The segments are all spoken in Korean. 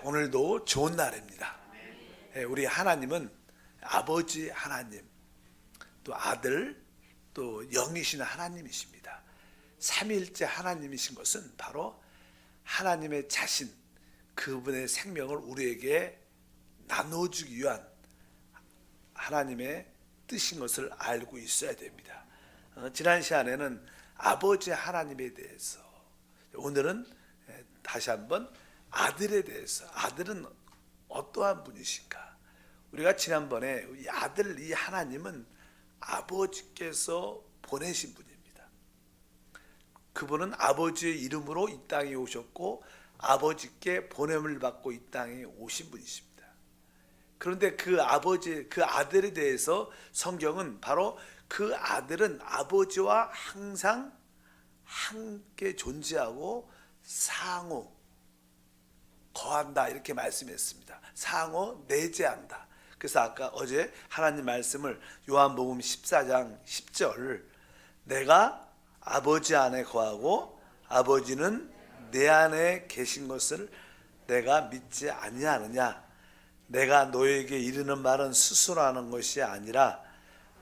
오늘도 좋은 날입니다. 우리 하나님은 아버지 하나님, 또 아들, 또 영이신 하나님이십니다. 삼위일체 하나님이신 것은 바로 하나님의 자신, 그분의 생명을 우리에게 나눠주기 위한 하나님의 뜻인 것을 알고 있어야 됩니다. 지난 시간에는 아버지 하나님에 대해서, 오늘은 다시 한번 아들에 대해서, 아들은 어떠한 분이신가. 우리가 지난번에 이 아들, 이 하나님은 아버지께서 보내신 분입니다. 그분은 아버지의 이름으로 이 땅에 오셨고 아버지께 보냄을 받고 이 땅에 오신 분이십니다. 그런데 그 아버지, 그 아들에 대해서 성경은 바로 그 아들은 아버지와 항상 함께 존재하고 상호 거한다, 이렇게 말씀했습니다. 상호 내재한다. 그래서 아까 어제 하나님 말씀을 요한복음 14장 10절, 내가 아버지 안에 거하고 아버지는 내 안에 계신 것을 내가 믿지 아니하느냐. 내가 너에게 이르는 말은 스스로 하는 것이 아니라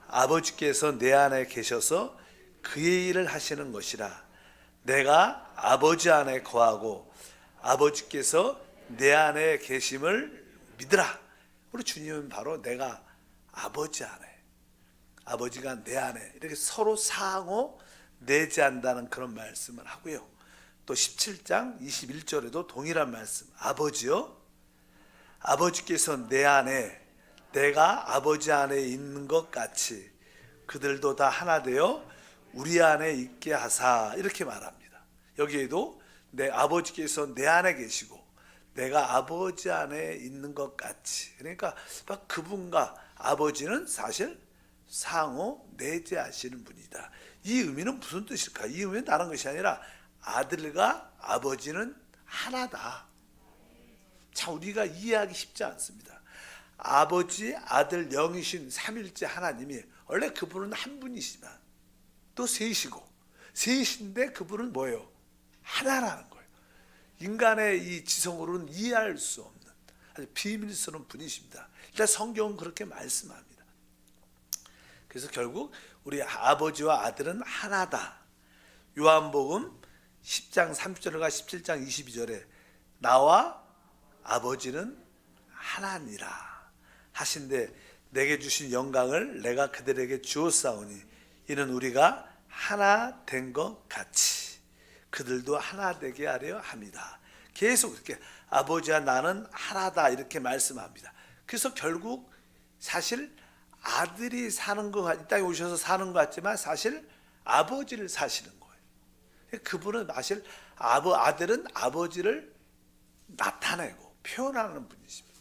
아버지께서 내 안에 계셔서 그의 일을 하시는 것이라. 내가 아버지 안에 거하고 아버지께서 내 안에 계심을 믿으라. 우리 주님은 바로 내가 아버지 안에, 아버지가 내 안에, 이렇게 서로 상호 내재한다는 그런 말씀을 하고요. 또 17장 21절에도 동일한 말씀, 아버지요, 아버지께서 내 안에, 내가 아버지 안에 있는 것 같이 그들도 다 하나 되어 우리 안에 있게 하사, 이렇게 말합니다. 여기에도 내 아버지께서 내 안에 계시고 내가 아버지 안에 있는 것 같이, 그러니까 그분과 아버지는 사실 상호 내재하시는 분이다. 이 의미는 무슨 뜻일까? 이 의미는 다른 것이 아니라 아들과 아버지는 하나다. 참 우리가 이해하기 쉽지 않습니다. 아버지, 아들, 영이신 삼일째 하나님이, 원래 그분은 한 분이시지만 또 셋이고, 셋인데 그분은 뭐예요? 하나라는 거예요. 인간의 이 지성으로는 이해할 수 없는 아주 비밀스러운 분이십니다. 일단 성경은 그렇게 말씀합니다. 그래서 결국 우리 아버지와 아들은 하나다. 요한복음 10장 30절과 17장 22절에 나와 아버지는 하나니라 하신데, 내게 주신 영광을 내가 그들에게 주었사오니 이는 우리가 하나 된 것 같이 그들도 하나 되게 하려 합니다. 계속 이렇게 아버지와 나는 하나다, 이렇게 말씀합니다. 그래서 결국 사실 아들이 사는 것, 이 땅에 오셔서 사는 것 같지만 사실 아버지를 사시는 거예요. 그분은 사실 아들은 아버지를 나타내고 표현하는 분이십니다.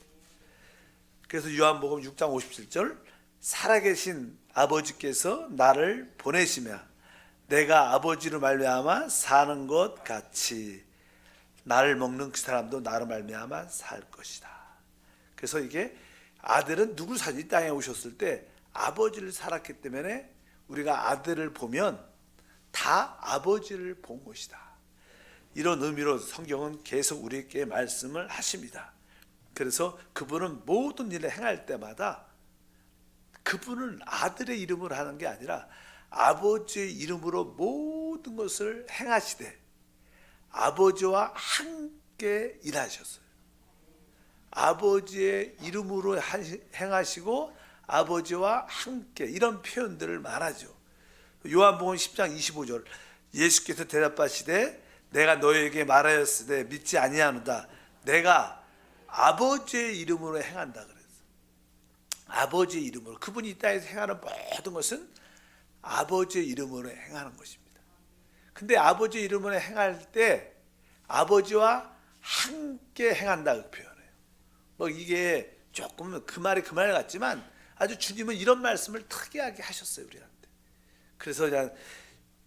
그래서 요한복음 6장 57절, 살아계신 아버지께서 나를 보내시며 내가 아버지로 말미암아 사는 것 같이 나를 먹는 그 사람도 나로 말미암아 살 것이다. 그래서 이게 아들은 누굴 사지? 이 땅에 오셨을 때 아버지를 살았기 때문에 우리가 아들을 보면 다 아버지를 본 것이다. 이런 의미로 성경은 계속 우리에게 말씀을 하십니다. 그래서 그분은 모든 일을 행할 때마다 그분은 아들의 이름으로 하는 게 아니라 아버지의 이름으로 모든 것을 행하시되 아버지와 함께 일하셨어요. 아버지의 이름으로 행하시고 아버지와 함께, 이런 표현들을 말하죠. 요한복음 10장 25절, 예수께서 대답하시되 내가 너에게 말하였으되 믿지 아니하노다. 내가 아버지의 이름으로 행한다 그랬어요. 아버지의 이름으로, 그분이 이 땅에서 행하는 모든 것은 아버지의 이름으로 행하는 것입니다. 근데 아버지의 이름으로 행할 때 아버지와 함께 행한다, 그 표현해요. 이게 조금 그 말이 그 말 같지만 아주 주님은 이런 말씀을 특이하게 하셨어요, 우리한테. 그래서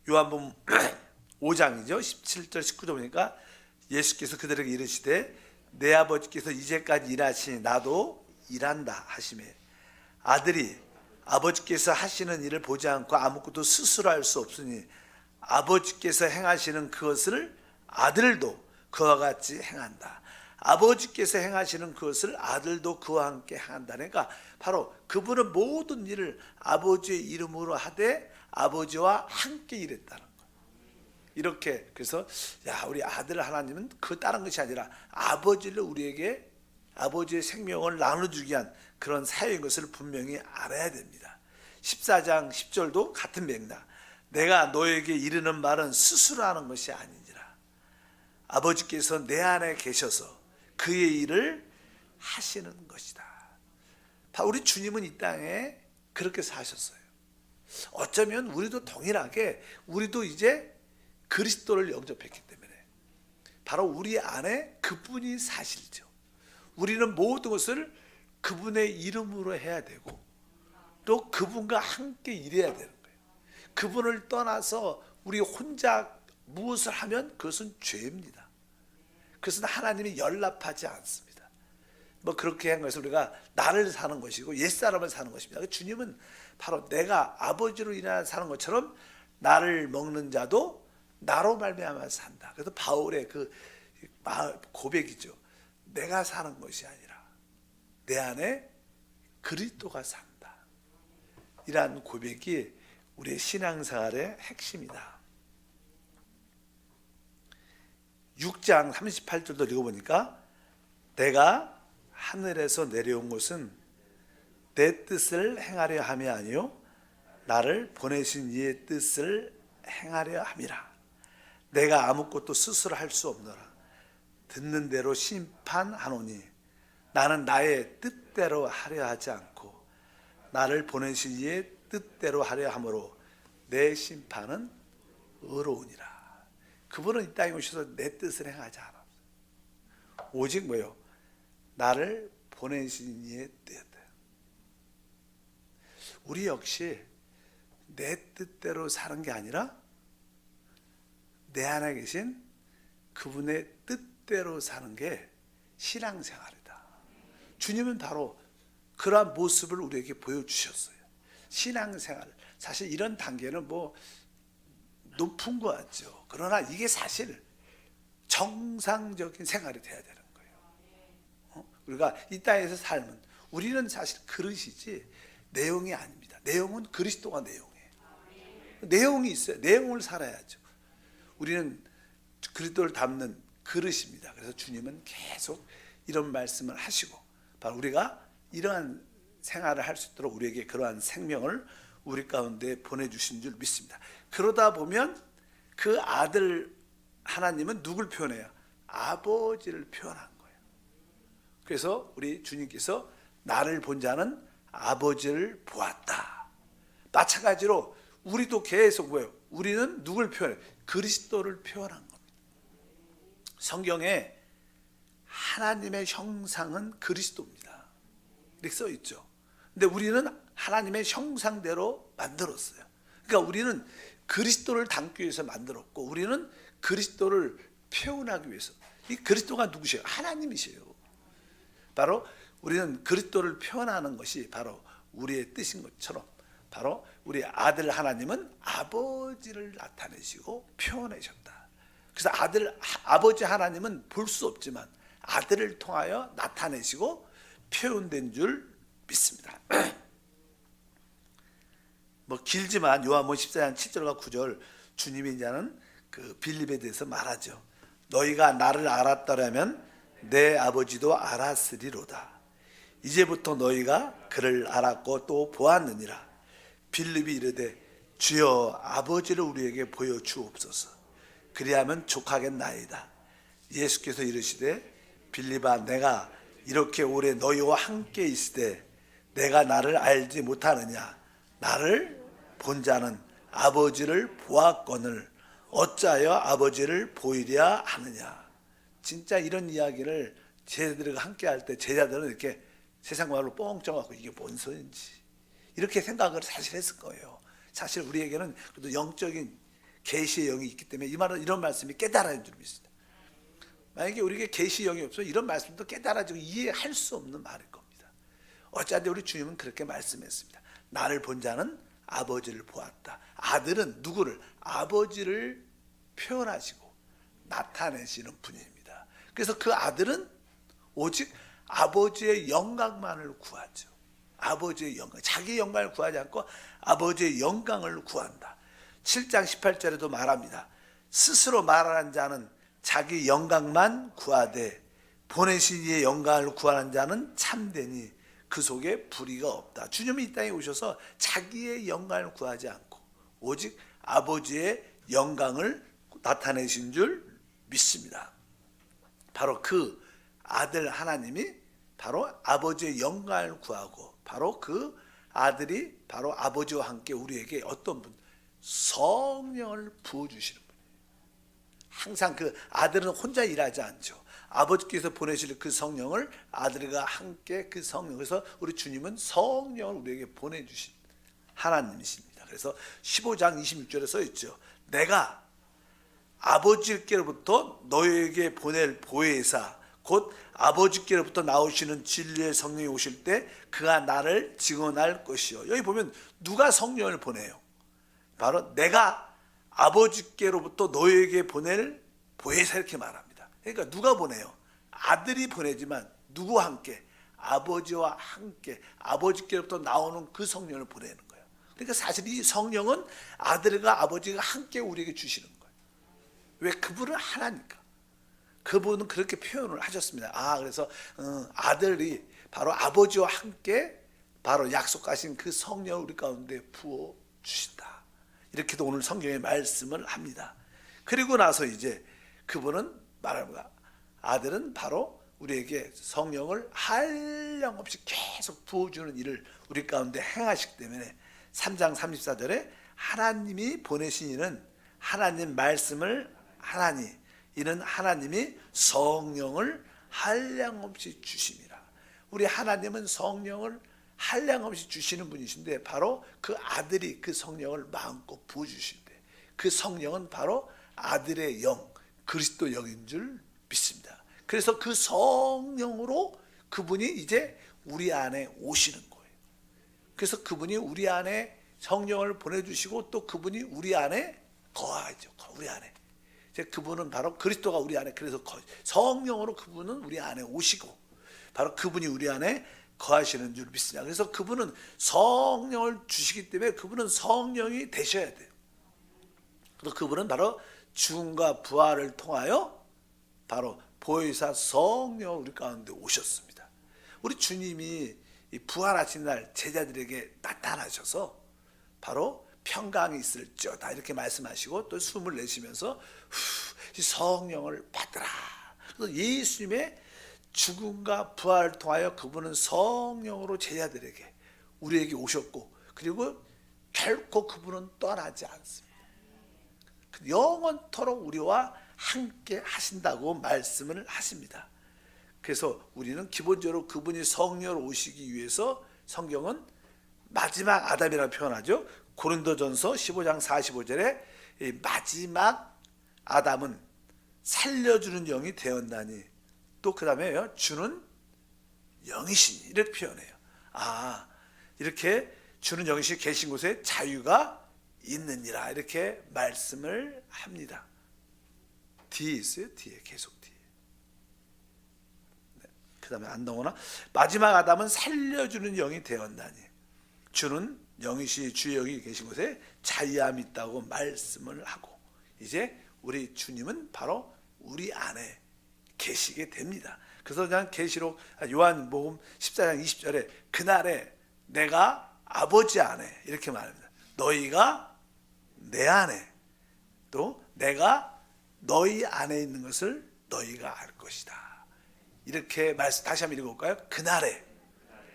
요한복음 5장이죠. 17절 19절 보니까 예수께서 그들에게 이르시되 내 아버지께서 이제까지 일하시니 나도 일한다 하시매, 아들이 아버지께서 하시는 일을 보지 않고 아무것도 스스로 할 수 없으니 아버지께서 행하시는 그것을 아들도 그와 같이 행한다. 아버지께서 행하시는 그것을 아들도 그와 함께 행한다니까, 바로 그분은 모든 일을 아버지의 이름으로 하되 아버지와 함께 일했다는 거예요. 이렇게, 그래서 우리 아들 하나님은 그 다른 것이 아니라 아버지를 우리에게, 아버지의 생명을 나눠주기 위한 그런 사역인 것을 분명히 알아야 됩니다. 14장 10절도 같은 맥락. 내가 너에게 이르는 말은 스스로 하는 것이 아니니라. 아버지께서 내 안에 계셔서 그의 일을 하시는 것이다. 우리 주님은 이 땅에 그렇게 사셨어요. 어쩌면 우리도 동일하게, 우리도 이제 그리스도를 영접했기 때문에 바로 우리 안에 그분이 사실죠. 우리는 모든 것을 그분의 이름으로 해야 되고 또 그분과 함께 일해야 되는 거예요. 그분을 떠나서 우리 혼자 무엇을 하면 그것은 죄입니다. 그것은 하나님이 연락하지 않습니다. 그렇게 한 것을 우리가 나를 사는 것이고 옛사람을 사는 것입니다. 주님은 바로 내가 아버지로 인하여 사는 것처럼 나를 먹는 자도 나로 말미암아 산다. 그래서 바울의 그 고백이죠. 내가 사는 것이 아니라 내 안에 그리스도가 산다. 이러한 고백이 우리의 신앙생활의 핵심이다. 6장 38절도 읽어보니까 내가 하늘에서 내려온 것은 내 뜻을 행하려 함이 아니요 나를 보내신 이의 뜻을 행하려 함이라. 내가 아무것도 스스로 할 수 없노라. 듣는 대로 심판하노니 나는 나의 뜻대로 하려 하지 않고 나를 보내신 이의 뜻대로 하려 함으로 내 심판은 의로우니라. 그분은 이 땅에 오셔서 내 뜻을 행하지 않았어요. 오직 뭐요? 나를 보내신 이의 뜻. 우리 역시 내 뜻대로 사는 게 아니라 내 안에 계신 그분의 뜻대로 사는 게 신앙생활이다. 주님은 바로 그러한 모습을 우리에게 보여주셨어요. 신앙생활, 사실 이런 단계는 높은 것 같죠. 그러나 이게 사실 정상적인 생활이 돼야 되는 거예요. 우리가 이 땅에서 삶은, 우리는 사실 그릇이지 내용이 아닙니다. 내용은 그리스도가 내용이에요. 내용이 있어요. 내용을 살아야죠. 우리는 그리스도를 담는 그릇입니다. 그래서 주님은 계속 이런 말씀을 하시고 바로 우리가 이러한 생활을 할 수 있도록 우리에게 그러한 생명을 우리 가운데 보내주신 줄 믿습니다. 그러다 보면 그 아들 하나님은 누굴 표현해요? 아버지를 표현한 거예요. 그래서 우리 주님께서 나를 본 자는 아버지를 보았다. 마찬가지로 우리도 계속 뭐예요? 우리는 누굴 표현해요? 그리스도를 표현한 겁니다. 성경에 하나님의 형상은 그리스도입니다. 이렇게 써 있죠. 근데 우리는 하나님의 형상대로 만들었어요. 그러니까 우리는 그리스도를 담기 위해서 만들었고 우리는 그리스도를 표현하기 위해서. 이 그리스도가 누구세요? 하나님이세요. 바로 우리는 그리스도를 표현하는 것이 바로 우리의 뜻인 것처럼 바로 우리 아들 하나님은 아버지를 나타내시고 표현하셨다. 그래서 아버지 하나님은 볼 수 없지만 아들을 통하여 나타내시고 표현된 줄 믿습니다. 길지만 요한복음 14장 7절과 9절 주님이 이제는 그 빌립에 대해서 말하죠. 너희가 나를 알았더라면 내 아버지도 알았으리로다. 이제부터 너희가 그를 알았고 또 보았느니라. 빌립이 이르되 주여 아버지를 우리에게 보여주옵소서. 그리하면 족하겠나이다. 예수께서 이르시되 빌립아 내가 이렇게 오래 너희와 함께 있으되 내가 나를 알지 못하느냐. 나를 본 자는 아버지를 보았거늘 어찌하여 아버지를 보이랴 하느냐. 진짜 이런 이야기를 제자들과 함께 할 때 제자들은 이렇게 세상 말로 뻥 쪄갖고 이게 뭔 소리인지 이렇게 생각을 사실 했을 거예요. 사실 우리에게는 그래도 영적인 계시의 영이 있기 때문에 이 말은 이런 말씀이 깨달아진 줄 믿습니다. 만약에 우리에게 계시의 영이 없어 이런 말씀도 깨달아지고 이해할 수 없는 말일 겁니다. 어찌한데 우리 주님은 그렇게 말씀했습니다. 나를 본 자는 아버지를 보았다. 아들은 누구를? 아버지를 표현하시고 나타내시는 분입니다. 그래서 그 아들은 오직 아버지의 영광만을 구하죠. 아버지의 영광, 자기 영광을 구하지 않고 아버지의 영광을 구한다. 7장 18절에도 말합니다. 스스로 말하는 자는 자기 영광만 구하되 보내신 이의 영광을 구하는 자는 참되니 그 속에 불의가 없다. 주님이 이 땅에 오셔서 자기의 영광을 구하지 않고 오직 아버지의 영광을 나타내신 줄 믿습니다. 바로 그 아들 하나님이 바로 아버지의 영광을 구하고 바로 그 아들이 바로 아버지와 함께 우리에게 어떤 분? 성령을 부어주시는 분이에요. 항상 그 아들은 혼자 일하지 않죠. 아버지께서 보내실 그 성령을 아들과 함께 그 성령, 그래서 우리 주님은 성령을 우리에게 보내주신 하나님이십니다. 그래서 15장 26절에 써 있죠. 내가 아버지께로부터 너에게 보낼 보혜사 곧 아버지께로부터 나오시는 진리의 성령이 오실 때 그가 나를 증언할 것이요. 여기 보면 누가 성령을 보내요? 바로 내가 아버지께로부터 너에게 보낼 보혜사 이렇게 말합니다. 그러니까 누가 보내요? 아들이 보내지만 누구와 함께? 아버지와 함께 아버지께로부터 나오는 그 성령을 보내는 거예요. 그러니까 사실 이 성령은 아들과 아버지가 함께 우리에게 주시는 거예요. 왜? 그분은 하나니까. 그분은 그렇게 표현을 하셨습니다. 그래서 아들이 바로 아버지와 함께 바로 약속하신 그 성령을 우리 가운데 부어 주신다. 이렇게도 오늘 성경의 말씀을 합니다. 그리고 나서 이제 그분은 말합니다. 아들은 바로 우리에게 성령을 한량없이 계속 부어주는 일을 우리 가운데 행하시기 때문에 3장 34절에 하나님이 보내신 이는 하나님 말씀을 하나니 이는 하나님이 성령을 한량없이 주심이라. 우리 하나님은 성령을 한량없이 주시는 분이신데 바로 그 아들이 그 성령을 마음껏 부어주신대. 그 성령은 바로 아들의 영, 그리스도 영인 줄 믿습니다. 그래서 그 성령으로 그분이 이제 우리 안에 오시는 거예요. 그래서 그분이 우리 안에 성령을 보내주시고 또 그분이 우리 안에 거하죠. 우리 안에. 그분은 바로 그리스도가 우리 안에, 그래서 성령으로 그분은 우리 안에 오시고 바로 그분이 우리 안에 거하시는 줄 믿습니다. 그래서 그분은 성령을 주시기 때문에 그분은 성령이 되셔야 돼요. 그래서 그분은 바로 죽음과 부활을 통하여 바로 보혜사 성령을 우리 가운데 오셨습니다. 우리 주님이 부활하신 날 제자들에게 나타나셔서 바로 평강이 있을지어다 이렇게 말씀하시고 또 숨을 내쉬면서 성령을 받으라. 그래서 예수님의 죽음과 부활을 통하여 그분은 성령으로 제자들에게 우리에게 오셨고 그리고 결코 그분은 떠나지 않습니다. 영원토록 우리와 함께 하신다고 말씀을 하십니다. 그래서 우리는 기본적으로 그분이 성령으로 오시기 위해서 성경은 마지막 아담이라고 표현하죠. 고린도전서 15장 45절에 마지막 아담은 살려주는 영이 되었나니 또 그 다음에 주는 영이시니 이렇게 표현해요. 이렇게 주는 영이시 계신 곳에 자유가 있느니라 이렇게 말씀을 합니다. 뒤에 있어요. 뒤에 계속 뒤에. 네. 그 다음에 안 나오나? 마지막 아담은 살려주는 영이 되었나니 주는 영이시 주의 영이 계신 곳에 자유함이 있다고 말씀을 하고 이제 우리 주님은 바로 우리 안에 계시게 됩니다. 그래서 그냥 계시록 요한복음 14장 20절에 그날에 내가 아버지 안에 이렇게 말합니다. 너희가 내 안에 또 내가 너희 안에 있는 것을 너희가 알 것이다. 이렇게 말씀 다시 한번 읽어볼까요? 그날에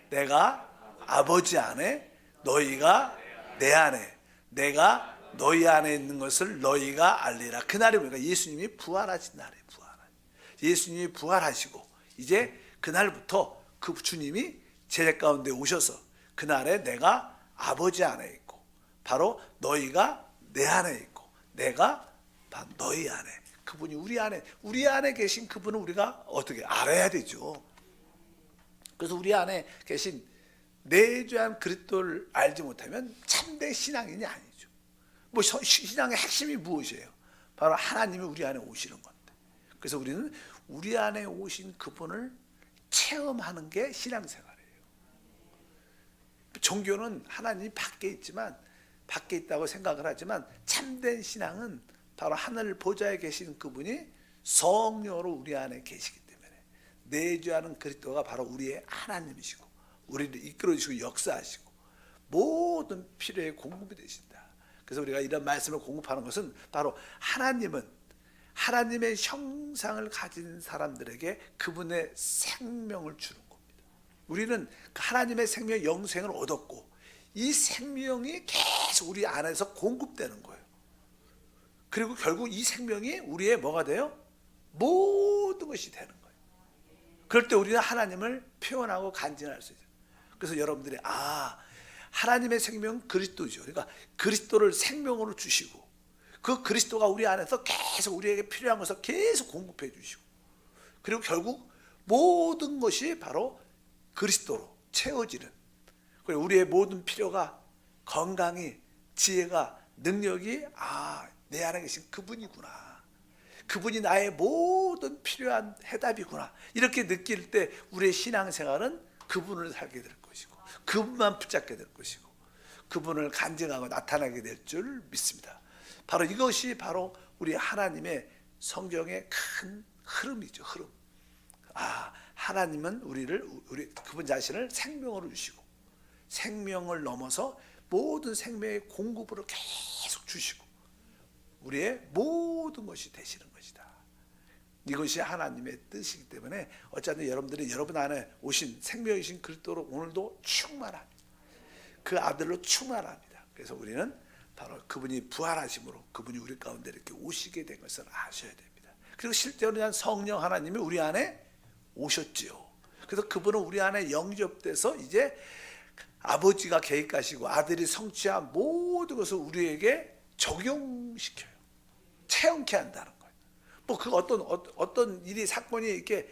내가 아버지 안에 너희가 내 안에 내가 너희 안에 있는 것을 너희가 알리라. 그날이 뭐니까 예수님이 부활하신 날이에요. 예수님이 부활하시고 이제 그날부터 그 주님이 제자 가운데 오셔서 그날에 내가 아버지 안에 있고 바로 너희가 내 안에 있고 내가 바로 너희 안에 그분이 우리 안에 계신 그분은 우리가 어떻게 알아야 되죠. 그래서 우리 안에 계신 내주한 그리스도를 알지 못하면 참된 신앙인이 아니죠. 뭐 신앙의 핵심이 무엇이에요? 바로 하나님이 우리 안에 오시는 건데. 그래서 우리는 우리 안에 오신 그분을 체험하는 게 신앙생활이에요. 종교는 하나님이 밖에 있지만, 밖에 있다고 생각을 하지만, 참된 신앙은 바로 하늘 보좌에 계신 그분이 성령으로 우리 안에 계시기 때문에 내주하는 그리스도가 바로 우리의 하나님이시고 우리를 이끌어주시고 역사하시고 모든 필요에 공급이 되신다. 그래서 우리가 이런 말씀을 공급하는 것은 바로 하나님은 하나님의 형상을 가진 사람들에게 그분의 생명을 주는 겁니다. 우리는 하나님의 생명 영생을 얻었고 이 생명이 계속 우리 안에서 공급되는 거예요. 그리고 결국 이 생명이 우리의 뭐가 돼요? 모든 것이 되는 거예요. 그럴 때 우리는 하나님을 표현하고 간증할 수 있어요. 그래서 여러분들이 하나님의 생명은 그리스도죠. 그러니까 그리스도를 생명으로 주시고 그 그리스도가 우리 안에서 계속 우리에게 필요한 것을 계속 공급해 주시고 그리고 결국 모든 것이 바로 그리스도로 채워지는, 그리고 우리의 모든 필요가 건강이, 지혜가, 능력이 내 안에 계신 그분이구나, 그분이 나의 모든 필요한 해답이구나, 이렇게 느낄 때 우리의 신앙생활은 그분을 살게 될 것이고 그분만 붙잡게 될 것이고 그분을 간증하고 나타나게 될 줄 믿습니다. 바로 이것이 바로 우리 하나님의 성경의 큰 흐름이죠. 흐름. 하나님은 우리 그분 자신을 생명으로 주시고 생명을 넘어서 모든 생명의 공급으로 계속 주시고 우리의 모든 것이 되시는 것이다. 이것이 하나님의 뜻이기 때문에 어쨌든 여러분들이 여러분 안에 오신 생명이신 그리스도로 오늘도 충만합니다. 그 아들로 충만합니다. 그래서 우리는 바로 그분이 부활하심으로 그분이 우리 가운데 이렇게 오시게 된 것을 아셔야 됩니다. 그리고 실제로 성령 하나님이 우리 안에 오셨지요. 그래서 그분은 우리 안에 영접돼서 이제 아버지가 계획하시고 아들이 성취한 모든 것을 우리에게 적용시켜요. 체험케 한다는 거예요. 뭐 그 어떤 일이 사건이 이렇게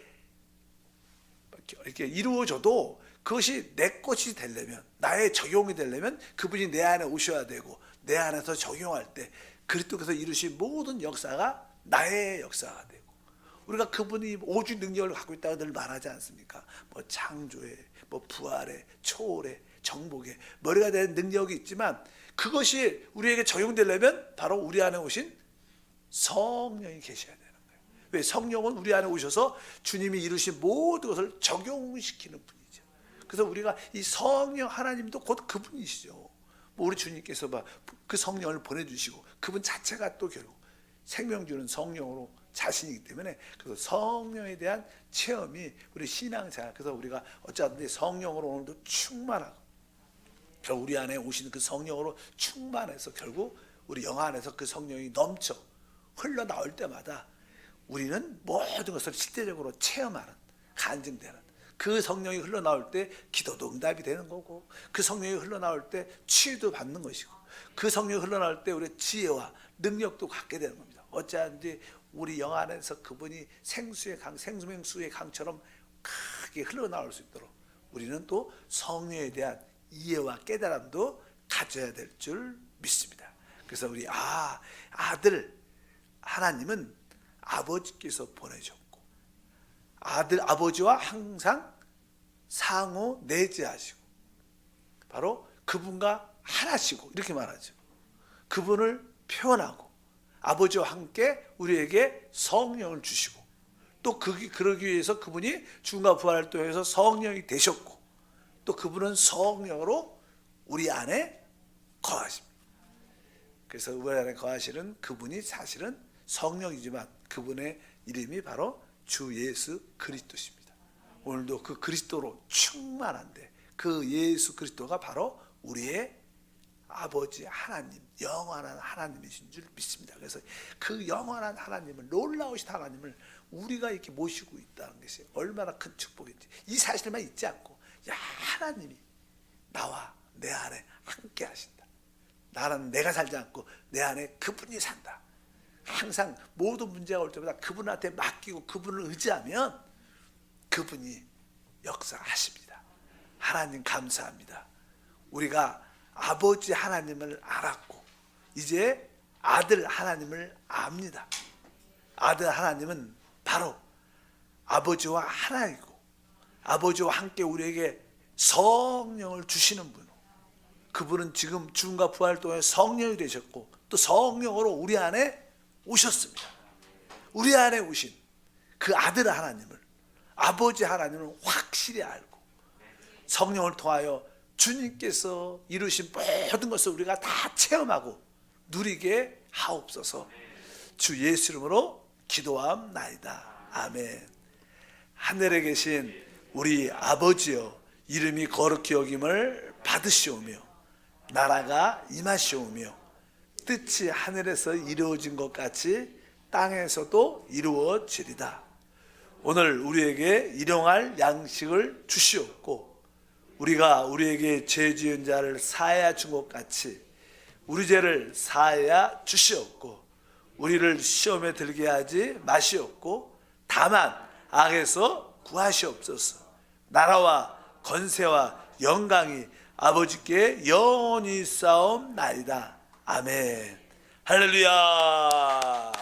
이루어져도 그것이 내 것이 되려면, 나의 적용이 되려면 그분이 내 안에 오셔야 되고 내 안에서 적용할 때 그리스도께서 이루신 모든 역사가 나의 역사가 되고, 우리가 그분이 오주 능력을 갖고 있다고 늘 말하지 않습니까? 뭐 창조에, 뭐 부활에, 초월에, 정복에 머리가 되는 능력이 있지만 그것이 우리에게 적용되려면 바로 우리 안에 오신 성령이 계셔야 되는 거예요. 왜? 성령은 우리 안에 오셔서 주님이 이루신 모든 것을 적용시키는 분이죠. 그래서 우리가 이 성령 하나님도 곧 그분이시죠. 뭐 우리 주님께서 그 성령을 보내주시고 그분 자체가 또 결국 생명 주는 성령으로 자신이기 때문에 그래서 성령에 대한 체험이 우리 신앙생활, 그래서 우리가 어쩌든지 성령으로 오늘도 충만하고 결국 우리 안에 오시는 그 성령으로 충만해서 결국 우리 영 안에서 그 성령이 넘쳐 흘러나올 때마다 우리는 모든 것을 실제적으로 체험하는, 간증되는, 그 성령이 흘러나올 때 기도도 응답이 되는 거고 그 성령이 흘러나올 때 치유도 받는 것이고 그 성령이 흘러나올 때 우리의 지혜와 능력도 갖게 되는 겁니다. 어찌하든지 우리 영 안에서 그분이 생수의 강, 생명수의 강처럼 크게 흘러나올 수 있도록 우리는 또 성령에 대한 이해와 깨달음도 가져야 될 줄 믿습니다. 그래서 우리 아들 하나님은 아버지께서 보내셨고 아버지와 항상 상호 내재하시고 바로 그분과 하나시고 이렇게 말하죠. 그분을 표현하고 아버지와 함께 우리에게 성령을 주시고 또 그러기 위해서 그분이 죽음과 부활을 통해서 성령이 되셨고 또 그분은 성령으로 우리 안에 거하십니다. 그래서 우리 안에 거하시는 그분이 사실은 성령이지만 그분의 이름이 바로 주 예수 그리스도십니다. 오늘도 그 그리스도로 충만한데 그 예수 그리스도가 바로 우리의 아버지 하나님, 영원한 하나님이신 줄 믿습니다. 그래서 그 영원한 하나님을, 놀라우신 하나님을 우리가 이렇게 모시고 있다는 것이 얼마나 큰 축복인지, 이 사실만 잊지 않고 하나님이 나와 내 안에 함께 하신다. 나는 내가 살지 않고 내 안에 그분이 산다. 항상 모든 문제가 올 때마다 그분한테 맡기고 그분을 의지하면 그분이 역사하십니다. 하나님 감사합니다. 우리가 아버지 하나님을 알았고 이제 아들 하나님을 압니다. 아들 하나님은 바로 아버지와 하나이고 아버지와 함께 우리에게 성령을 주시는 분, 그분은 지금 죽음과 부활을 통해 성령이 되셨고 또 성령으로 우리 안에 오셨습니다. 우리 안에 오신 그 아들 하나님을, 아버지 하나님을 확실히 알고 성령을 통하여 주님께서 이루신 모든 것을 우리가 다 체험하고 누리게 하옵소서. 주 예수 이름으로 기도함나이다. 아멘. 하늘에 계신 우리 아버지여, 이름이 거룩히 여김을 받으시오며 나라가 임하시오며 뜻이 하늘에서 이루어진 것 같이 땅에서도 이루어지리다. 오늘 우리에게 일용할 양식을 주시옵고 우리가 우리에게 죄 지은 자를 사하여 준 것 같이 우리 죄를 사하여 주시옵고 우리를 시험에 들게 하지 마시옵고 다만 악에서 구하시옵소서. 나라와 권세와 영광이 아버지께 영원히 싸움나이다. 아멘. 할렐루야.